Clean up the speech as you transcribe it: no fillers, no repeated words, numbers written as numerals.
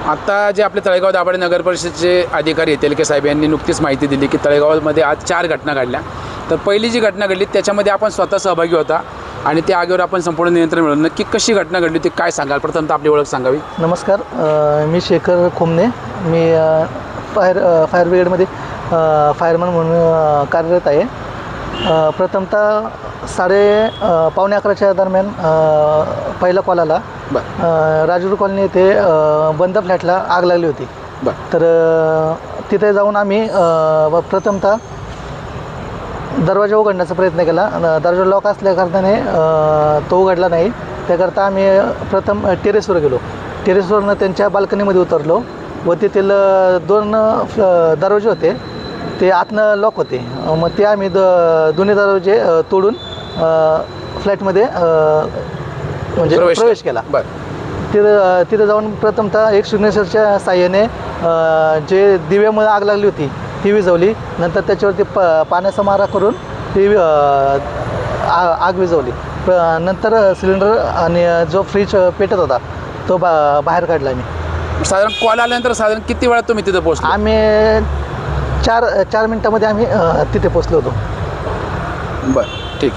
आता जे आपले तळेगाव दाभाडे नगर परिषदेचे अधिकारी आहेत तेलके साहेब यांनी नुकतीच माहिती दिली की तळेगावमध्ये आज 4 घटना घडल्या. तर पहिली जी घटना घडली त्याच्यामध्ये आपण स्वतः सहभागी होता आणि त्या आगीवर आपण संपूर्ण नियंत्रण मिळवलं. नक्की कशी घटना घडली होती, काय सांगाल? प्रथमतः आपली ओळख सांगावी. नमस्कार, मी शेखर खोमने. मी फायर ब्रिगेडमध्ये फायरमन म्हणून कार्यरत आहे. प्रथमतः पावणे 11च्या दरम्यान पहिला कॉल आला. राजूर कॉलनी येथे बंद फ्लॅटला आग लागली होती. तर तिथे जाऊन आम्ही प्रथमतः दरवाजा उघडण्याचा प्रयत्न केला. दरवाजा लॉक असल्याकारणाने तो उघडला नाही. त्याकरता आम्ही प्रथम टेरेसवर गेलो. टेरेसवरनं त्यांच्या बाल्कनीमध्ये उतरलो व तेथील 2 दरवाजे होते ते आतनं लॉक होते. मग ते आम्ही दोन्ही दरवाजे तोडून फ्लॅटमध्ये म्हणजे प्रवेश केला. तिथं जाऊन प्रथमतः एक सिग्नेचरच्या साह्याने जे दिव्यामुळे आग लागली होती ती विझवली. नंतर त्याच्यावरती पाण्याचा मारा करून ती आग विझवली. नंतर सिलेंडर आणि जो फ्रीज पेटत होता तो बाहेर काढला. आम्ही साधारण कॉल आल्यानंतर साधारण किती वेळात तुम्ही तिथे पोहोचला? आम्ही 4 मिनिटामध्ये आम्ही तिथे पोचलो होतो. बरं, ठीक.